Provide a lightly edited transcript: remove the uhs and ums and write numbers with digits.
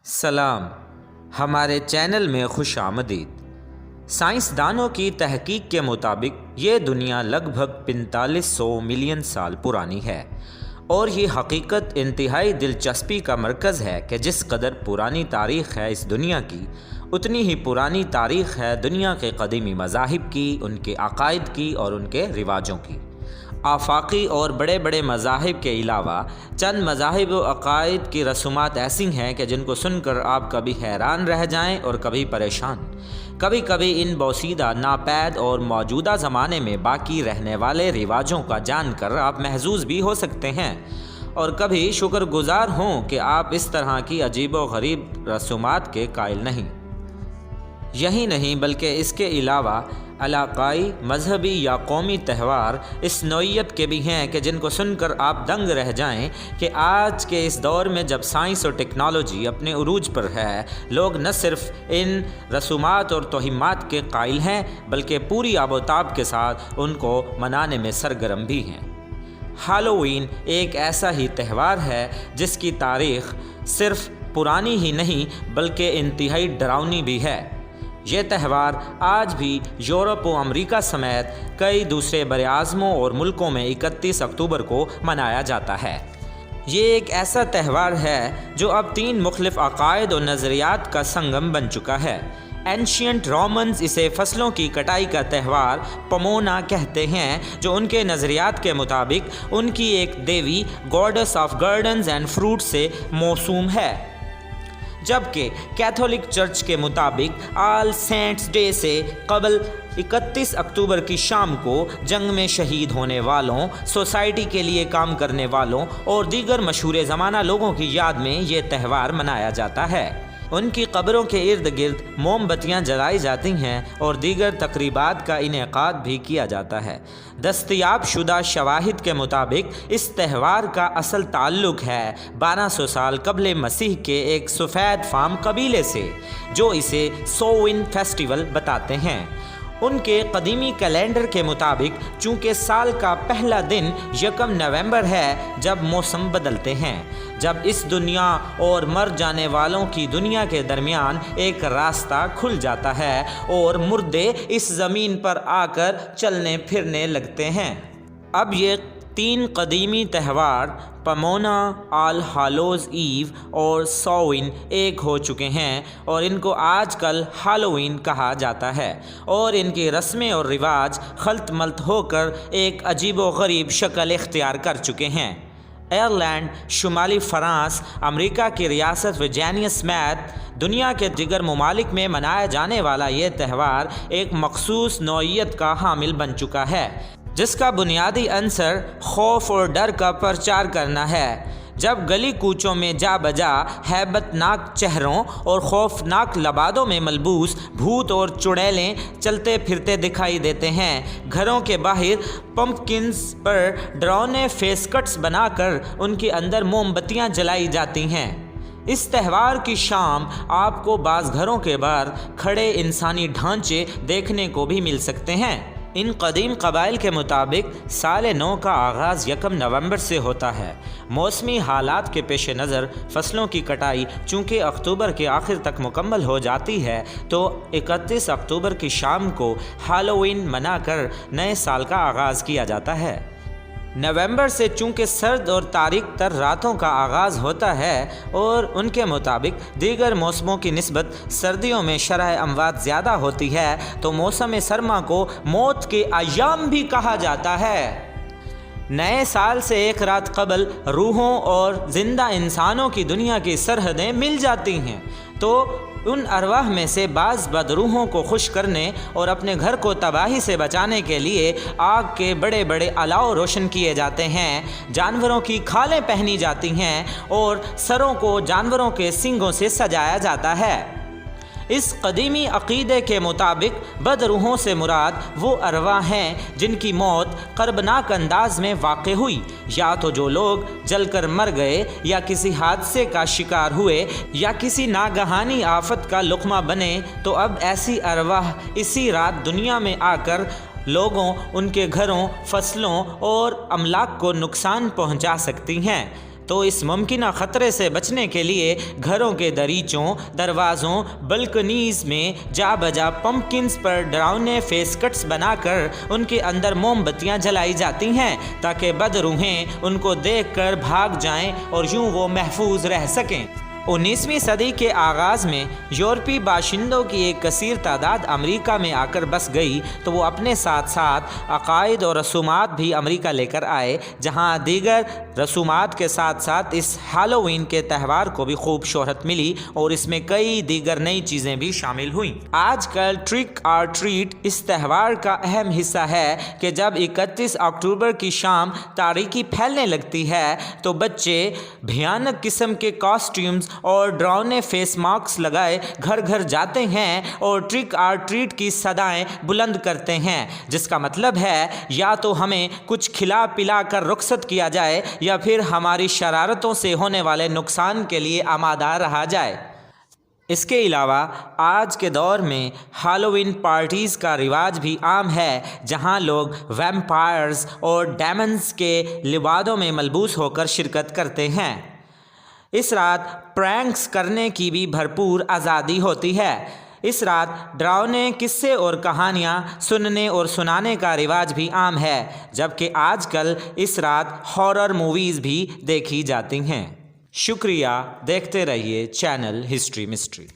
سلام، ہمارے چینل میں خوش آمدید۔ سائنسدانوں کی تحقیق کے مطابق یہ دنیا لگ بھگ 4500 ملین سال پرانی ہے، اور یہ حقیقت انتہائی دلچسپی کا مرکز ہے کہ جس قدر پرانی تاریخ ہے اس دنیا کی، اتنی ہی پرانی تاریخ ہے دنیا کے قدیمی مذاہب کی، ان کے عقائد کی اور ان کے رواجوں کی۔ آفاقی اور بڑے بڑے مذاہب کے علاوہ چند مذاہب و عقائد کی رسومات ایسی ہیں کہ جن کو سن کر آپ کبھی حیران رہ جائیں اور کبھی پریشان۔ کبھی کبھی ان بوسیدہ، ناپید اور موجودہ زمانے میں باقی رہنے والے رواجوں کا جان کر آپ محظوظ بھی ہو سکتے ہیں، اور کبھی شکر گزار ہوں کہ آپ اس طرح کی عجیب و غریب رسومات کے قائل نہیں۔ یہی نہیں بلکہ اس کے علاوہ علاقائی، مذہبی یا قومی تہوار اس نوعیت کے بھی ہیں کہ جن کو سن کر آپ دنگ رہ جائیں کہ آج کے اس دور میں جب سائنس اور ٹیکنالوجی اپنے عروج پر ہے، لوگ نہ صرف ان رسومات اور توہمات کے قائل ہیں بلکہ پوری آب و تاب کے ساتھ ان کو منانے میں سرگرم بھی ہیں۔ ہالووین ایک ایسا ہی تہوار ہے جس کی تاریخ صرف پرانی ہی نہیں بلکہ انتہائی ڈراؤنی بھی ہے۔ یہ تہوار آج بھی یورپ و امریکہ سمیت کئی دوسرے براعظموں اور ملکوں میں 31 اکتوبر کو منایا جاتا ہے۔ یہ ایک ایسا تہوار ہے جو اب 3 مختلف عقائد و نظریات کا سنگم بن چکا ہے۔ اینشینٹ رومنز اسے فصلوں کی کٹائی کا تہوار پمونا کہتے ہیں، جو ان کے نظریات کے مطابق ان کی ایک دیوی goddess of gardens and fruit سے موسوم ہے، جبکہ کیتھولک چرچ کے مطابق آل سینٹس ڈے سے قبل 31 اکتوبر کی شام کو جنگ میں شہید ہونے والوں، سوسائٹی کے لیے کام کرنے والوں اور دیگر مشہور زمانہ لوگوں کی یاد میں یہ تہوار منایا جاتا ہے۔ ان کی قبروں کے ارد گرد موم بتیاں جلائی جاتی ہیں اور دیگر تقریبات کا انعقاد بھی کیا جاتا ہے۔ دستیاب شدہ شواہد کے مطابق اس تہوار کا اصل تعلق ہے 1200 سال قبل مسیح کے ایک سفید فام قبیلے سے، جو اسے سووین فیسٹیول بتاتے ہیں۔ ان کے قدیمی کیلنڈر کے مطابق چونکہ سال کا پہلا دن 1 نومبر ہے جب موسم بدلتے ہیں، جب اس دنیا اور مر جانے والوں کی دنیا کے درمیان ایک راستہ کھل جاتا ہے اور مردے اس زمین پر آ کر چلنے پھرنے لگتے ہیں۔ اب یہ 3 قدیمی تہوار پمونا، آل ہالوز ایو اور سووین ایک ہو چکے ہیں، اور ان کو آج کل ہالووین کہا جاتا ہے، اور ان کی رسمیں اور رواج خلط ملط ہو کر ایک عجیب و غریب شکل اختیار کر چکے ہیں۔ آئرلینڈ، شمالی فرانس، امریکہ کی ریاست ورجینیا سمیت دنیا کے دیگر ممالک میں منایا جانے والا یہ تہوار ایک مخصوص نوعیت کا حامل بن چکا ہے، جس کا بنیادی عنصر خوف اور ڈر کا پرچار کرنا ہے۔ جب گلی کوچوں میں جا بجا ہیبت ناک چہروں اور خوفناک لبادوں میں ملبوس بھوت اور چڑیلیں چلتے پھرتے دکھائی دیتے ہیں، گھروں کے باہر پمپکنز پر ڈراؤنے فیس کٹس بنا کر ان کے اندر موم بتیاں جلائی جاتی ہیں۔ اس تہوار کی شام آپ کو بعض گھروں کے باہر کھڑے انسانی ڈھانچے دیکھنے کو بھی مل سکتے ہیں۔ ان قدیم قبائل کے مطابق سال نو کا آغاز 1 نومبر سے ہوتا ہے۔ موسمی حالات کے پیش نظر فصلوں کی کٹائی چونکہ اکتوبر کے آخر تک مکمل ہو جاتی ہے، تو 31 اکتوبر کی شام کو ہالووین منا کر نئے سال کا آغاز کیا جاتا ہے۔ نومبر سے چونکہ سرد اور تاریک تر راتوں کا آغاز ہوتا ہے، اور ان کے مطابق دیگر موسموں کی نسبت سردیوں میں شرح اموات زیادہ ہوتی ہے، تو موسم سرما کو موت کے ایام بھی کہا جاتا ہے۔ نئے سال سے ایک رات قبل روحوں اور زندہ انسانوں کی دنیا کی سرحدیں مل جاتی ہیں، تو ان ارواح میں سے بعض بدروحوں کو خوش کرنے اور اپنے گھر کو تباہی سے بچانے کے لیے آگ کے بڑے بڑے الاؤ روشن کیے جاتے ہیں، جانوروں کی کھالیں پہنی جاتی ہیں اور سروں کو جانوروں کے سینگوں سے سجایا جاتا ہے۔ اس قدیمی عقیدے کے مطابق بدروحوں سے مراد وہ ارواح ہیں جن کی موت کربناک انداز میں واقع ہوئی، یا تو جو لوگ جل کر مر گئے یا کسی حادثے کا شکار ہوئے یا کسی ناگہانی آفت کا لقمہ بنے، تو اب ایسی ارواح اسی رات دنیا میں آ کر لوگوں، ان کے گھروں، فصلوں اور املاک کو نقصان پہنچا سکتی ہیں۔ تو اس ممکنہ خطرے سے بچنے کے لیے گھروں کے دریچوں، دروازوں، بلکنیز میں جا بجا پمپکنز پر ڈراؤنے فیس کٹس بنا کر ان کے اندر موم بتیاں جلائی جاتی ہیں تاکہ بد روحیں ان کو دیکھ کر بھاگ جائیں اور یوں وہ محفوظ رہ سکیں۔ 19ویں صدی کے آغاز میں یورپی باشندوں کی ایک کثیر تعداد امریکہ میں آ کر بس گئی تو وہ اپنے ساتھ ساتھ عقائد اور رسومات بھی امریکہ لے کر آئے، جہاں دیگر رسومات کے ساتھ ساتھ اس ہالووین کے تہوار کو بھی خوب شہرت ملی اور اس میں کئی دیگر نئی چیزیں بھی شامل ہوئیں۔ آج کل ٹرک اور ٹریٹ اس تہوار کا اہم حصہ ہے کہ جب 31 اکتوبر کی شام تاریکی پھیلنے لگتی ہے تو بچے بھیانک قسم کے کاسٹیومز اور ڈراؤنے فیس ماسک لگائے گھر گھر جاتے ہیں اور ٹرک اور ٹریٹ کی صدائیں بلند کرتے ہیں، جس کا مطلب ہے یا تو ہمیں کچھ کھلا پلا کر رخصت کیا جائے یا پھر ہماری شرارتوں سے ہونے والے نقصان کے لیے آمادہ رہا جائے۔ اس کے علاوہ آج کے دور میں ہالووین پارٹیز کا رواج بھی عام ہے، جہاں لوگ ویمپائرز اور ڈیمنز کے لبادوں میں ملبوس ہو کر شرکت کرتے ہیں۔ اس رات پرینکس کرنے کی بھی بھرپور آزادی ہوتی ہے۔ اس رات ڈراؤنے قصے اور کہانیاں سننے اور سنانے کا رواج بھی عام ہے، جبکہ آج کل اس رات ہارر موویز بھی دیکھی جاتی ہیں۔ شکریہ، دیکھتے رہیے چینل ہسٹری مسٹری۔